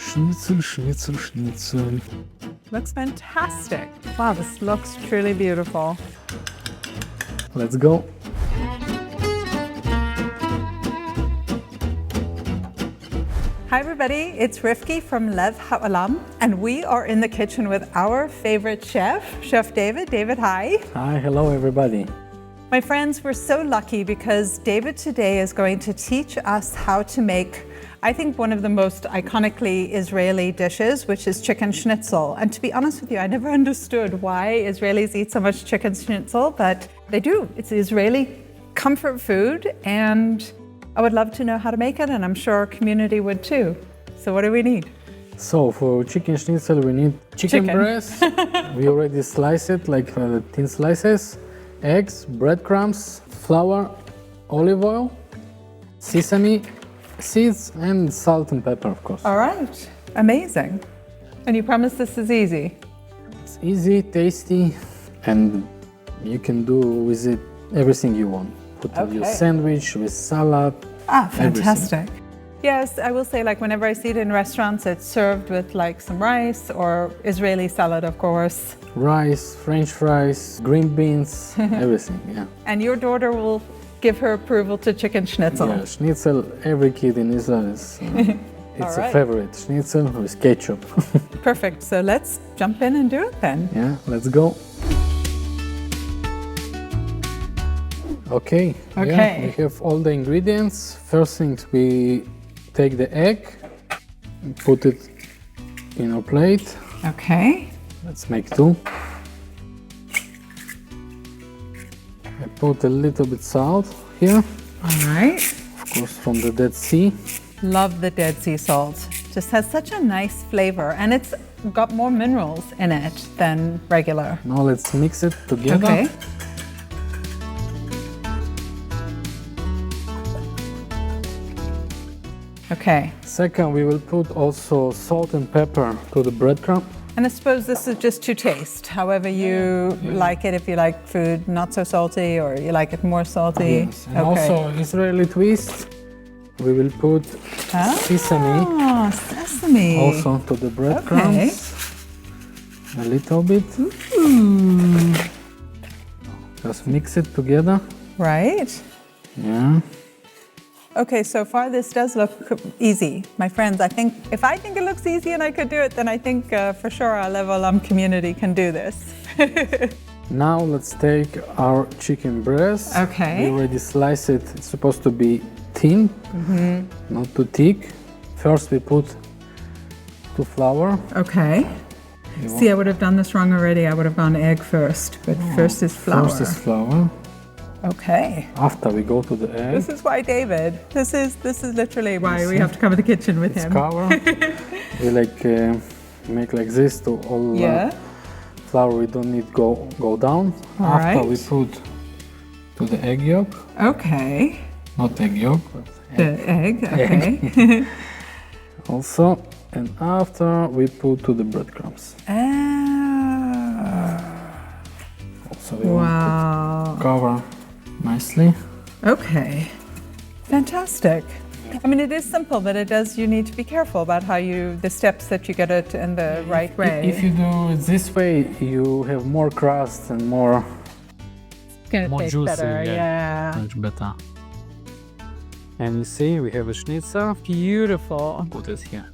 Schnitzel, Schnitzel, Schnitzel. Looks fantastic. Wow, this looks truly beautiful. Let's go. Hi everybody, it's Rivki from Lev Haolam, and we are in the kitchen with our favorite chef, Chef David. David, hi. Hi, hello everybody. My friends, we're so lucky because David today is going to teach us how to make, I think, one of the most iconically Israeli dishes, which is chicken schnitzel. And to be honest with you, I never understood why Israelis eat so much chicken schnitzel, but they do. It's Israeli comfort food, and I would love to know how to make it, and I'm sure our community would too. So what do we need? So for chicken schnitzel, we need chicken breast. We already slice it like thin slices. Eggs, breadcrumbs, flour, olive oil, sesame seeds, and salt and pepper, of course. All right, amazing. And you promise this is easy? It's easy, tasty, and you can do with it everything you want. Put on your sandwich with salad. Ah, fantastic. Everything. Yes, I will say, like, whenever I see it in restaurants, it's served with like some rice or Israeli salad, of course. Rice, French fries, green beans, everything, yeah. And your daughter will give her approval to chicken schnitzel. Yeah, schnitzel, every kid in Israel is, it's a favorite. Schnitzel with ketchup. Perfect, so let's jump in and do it then. Yeah, let's go. Okay, yeah, we have all the ingredients. First thing, we take the egg, put it in our plate. Okay. Let's make two. I put a little bit salt here. All right. Of course, from the Dead Sea. Love the Dead Sea salt. Just has such a nice flavor, and it's got more minerals in it than regular. Now let's mix it together. Okay. Okay. Second, we will put also salt and pepper to the breadcrumb. And I suppose this is just to taste, however you like it, if you like food not so salty or you like it more salty. Yes. And also Israeli twist, we will put sesame. Oh, sesame. Also to the breadcrumbs. A little bit. Just mix it together. Right. Yeah. Okay, so far this does look easy. My friends, if I think it looks easy and I could do it, then I think for sure our Lev Haolam community can do this. Now let's take our chicken breast. Okay. We already sliced it. It's supposed to be thin, not too thick. First we put to flour. Okay. See, I would have done this wrong already. I would have gone egg first, but first is flour. First is flour. Okay. After we go to the egg. This is why David. This is literally why we have to come to the kitchen with him. Cover. We make like this to all flour. We don't need go down. After we put to the egg yolk. Okay. Not egg yolk, but egg. Okay. Also, and after we put to the breadcrumbs. Also we want to cover nicely. Okay. Fantastic. I mean, it is simple, but you need to be careful about the steps that you get it in the right way. If you do it this way, you have more crust and more juicy. Better, yeah. Much better. And you see, we have a schnitzel. Beautiful. Put it here.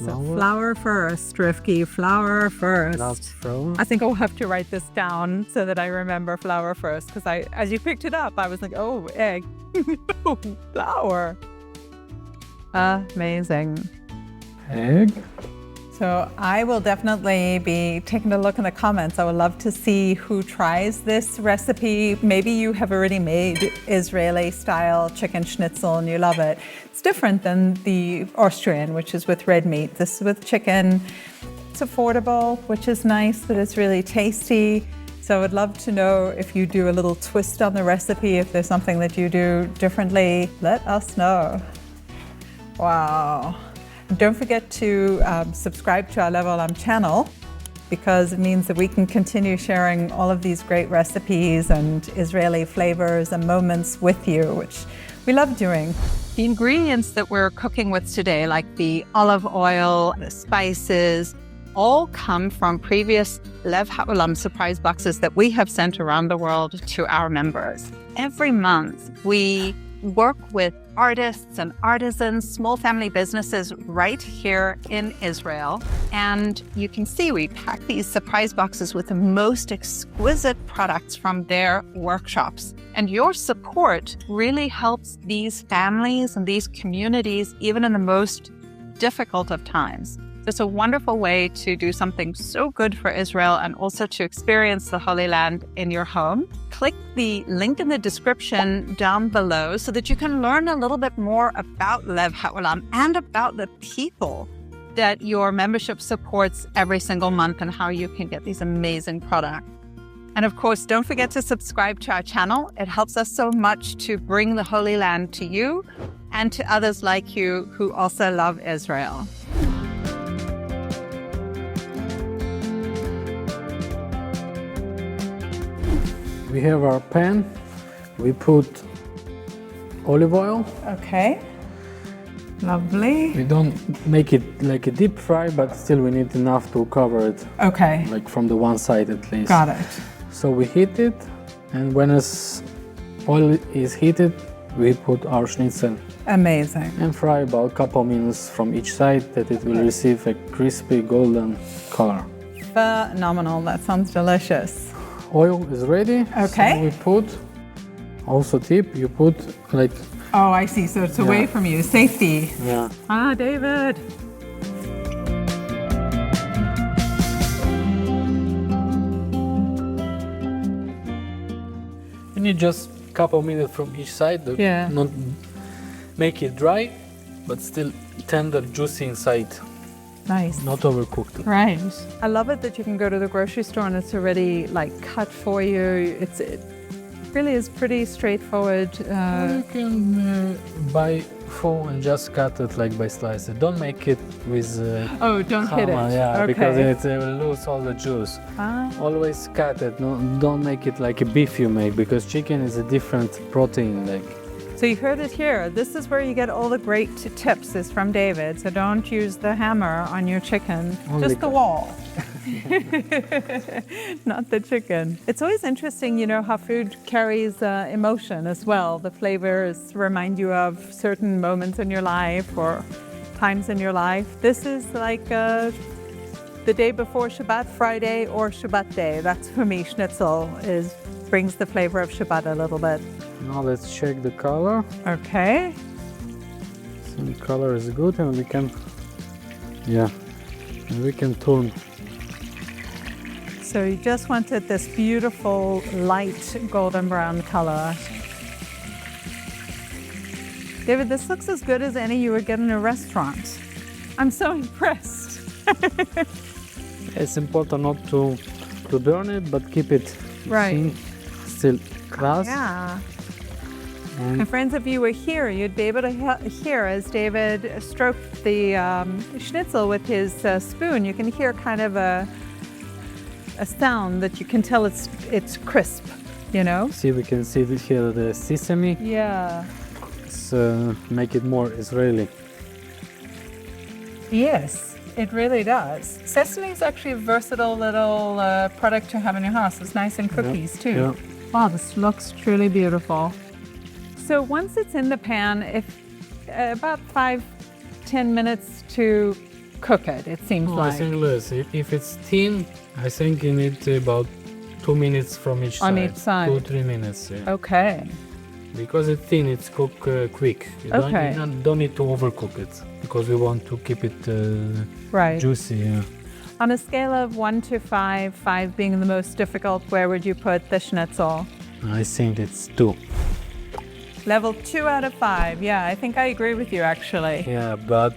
So flour first, Rivki, flour first. That's flour. I think I'll have to write this down so that I remember flour first, because as you picked it up, I was like, oh, egg, no, flour. Amazing. Egg. So I will definitely be taking a look in the comments. I would love to see who tries this recipe. Maybe you have already made Israeli style chicken schnitzel and you love it. It's different than the Austrian, which is with red meat. This is with chicken. It's affordable, which is nice, but it's really tasty. So I would love to know if you do a little twist on the recipe, if there's something that you do differently, let us know. Wow. Don't forget to subscribe to our Lev Haolam channel, because it means that we can continue sharing all of these great recipes and Israeli flavors and moments with you, which We love doing. The ingredients that we're cooking with today, like the olive oil, the spices, all come from previous Lev Haolam surprise boxes that we have sent around the world to our members. Every month, we work with artists and artisans, small family businesses right here in Israel. And you can see we pack these surprise boxes with the most exquisite products from their workshops. And your support really helps these families and these communities, even in the most difficult of times. It's a wonderful way to do something so good for Israel and also to experience the Holy Land in your home. Click the link in the description down below so that you can learn a little bit more about Lev Haolam and about the people that your membership supports every single month and how you can get these amazing products. And of course, don't forget to subscribe to our channel. It helps us so much to bring the Holy Land to you and to others like you who also love Israel. We have our pan. We put olive oil. Okay. Lovely. We don't make it like a deep fry, but still we need enough to cover it. Okay. Like from the one side at least. Got it. So we heat it, and when oil is heated, we put our schnitzel. Amazing. And fry about a couple minutes from each side that it will receive a crispy golden color. Phenomenal. That sounds delicious. Oil is ready. Okay. So we put, also tip, you put like... Oh, I see. So it's away from you. Safety. Yeah. Ah, David. You need just a couple minutes from each side. Not make it dry, but still tender, juicy inside. Nice. Not overcooked. Right. I love it that you can go to the grocery store and it's already like cut for you. It really is pretty straightforward. You can buy full and just cut it like by slices. Don't make it with oh, don't hit it. Yeah, okay. because it will lose all the juice. Always cut it. No, don't make it like a beef you make, because chicken is a different protein. Like. So you heard it here. This is where you get all the great tips is from David. So don't use the hammer on your chicken, just the wall. Not the chicken. It's always interesting, you know, how food carries emotion as well. The flavors remind you of certain moments in your life or times in your life. This is like the day before Shabbat, Friday, or Shabbat day. That's for me, schnitzel brings the flavor of Shabbat a little bit. Now let's check the color. Okay. So the color is good, and we can, and we can turn. So you just wanted this beautiful light golden brown color. David, this looks as good as any you would get in a restaurant. I'm so impressed. It's important not to burn it, but keep it still crust. Yeah. And friends, if you were here, you'd be able to hear as David stroked the schnitzel with his spoon. You can hear kind of a sound that you can tell it's crisp, you know? See, we can see here the sesame. Yeah. It's make it more Israeli. Yes, it really does. Sesame is actually a versatile little product to have in your house. It's nice in cookies too. Yeah. Wow, this looks truly beautiful. So once it's in the pan, about 5-10 minutes to cook it, it seems like. I think less. If it's thin, I think you need about 2 minutes from each side. On each side? 2-3 minutes, yeah. Okay. Because it's thin, it's cooked quick. You don't need to overcook it, because we want to keep it juicy. Yeah. On a scale of 1 to 5, 5 being the most difficult, where would you put the schnitzel? I think it's 2. Level 2 out of 5. Yeah, I think I agree with you, actually. Yeah, but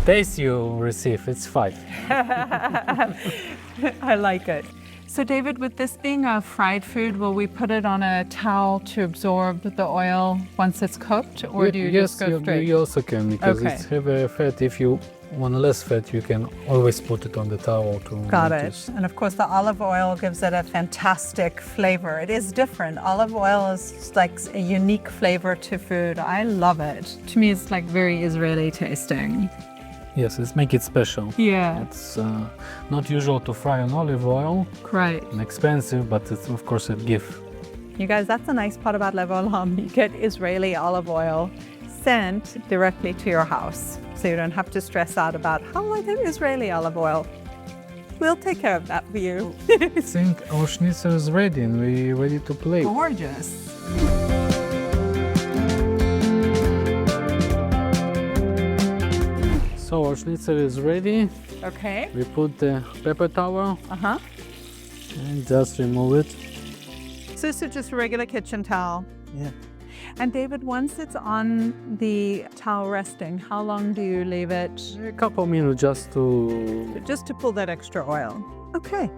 taste you receive, it's 5. I like it. So David, with this being a fried food, will we put it on a towel to absorb the oil once it's cooked, or do you just go straight? You also can, because it's have a fat. If you want less fat, you can always put it on the towel to Got reduce. it. And of course, the olive oil gives it a fantastic flavor. It is different. Olive oil is like a unique flavor to food. I love it. To me, it's like very Israeli tasting. Yes, it's make it special. Yeah. It's not usual to fry on olive oil, Great. and expensive, but it's of course a gift. You guys, that's the nice part about Haolam. You get Israeli olive oil sent directly to your house. So you don't have to stress out about how I get Israeli olive oil. We'll take care of that for you. I think our schnitzel is ready and we're ready to plate. Gorgeous. So our schnitzel is ready. Okay. We put the paper towel Uh-huh. and just remove it. So this is just a regular kitchen towel. Yeah. And David, once it's on the towel resting, how long do you leave it? A couple minutes just to Pull that extra oil. Okay.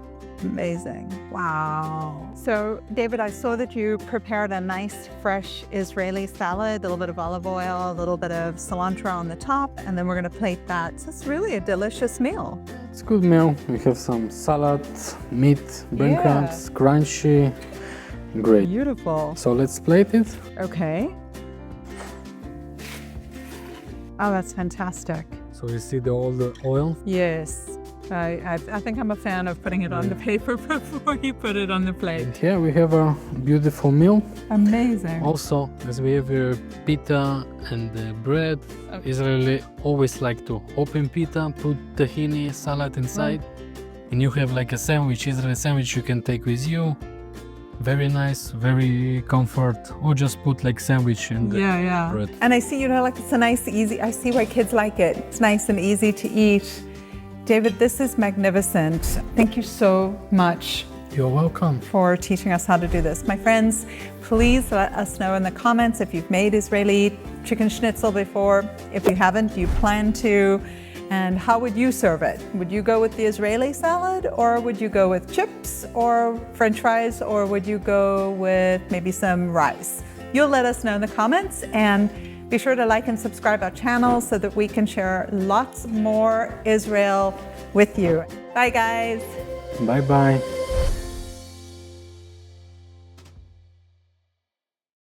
Amazing. Wow. So, David, I saw that you prepared a nice, fresh Israeli salad, a little bit of olive oil, a little bit of cilantro on the top, and then we're going to plate that. So it's really a delicious meal. It's a good meal. We have some salad, meat, breadcrumbs, crunchy. Great. Beautiful. So let's plate it. Okay. Oh, that's fantastic. So you see all the oil. Yes. I think I'm a fan of putting it on the paper before you put it on the plate. And here we have a beautiful meal. Amazing. Also, as we have here pita and the bread, Israeli always like to open pita, put tahini, salad inside, and you have like a sandwich, Israeli sandwich you can take with you. Very nice, very comfort, or just put like sandwich in the bread. And I see, like it's a nice, easy, I see why kids like it. It's nice and easy to eat. David, this is magnificent. Thank you so much. You're welcome. For teaching us how to do this. My friends, please let us know in the comments if you've made Israeli chicken schnitzel before. If you haven't, do you plan to? And how would you serve it? Would you go with the Israeli salad, or would you go with chips or French fries, or would you go with maybe some rice? You'll let us know in the comments, and be sure to like and subscribe our channel so that we can share lots more Israel with you. Bye guys. Bye-bye.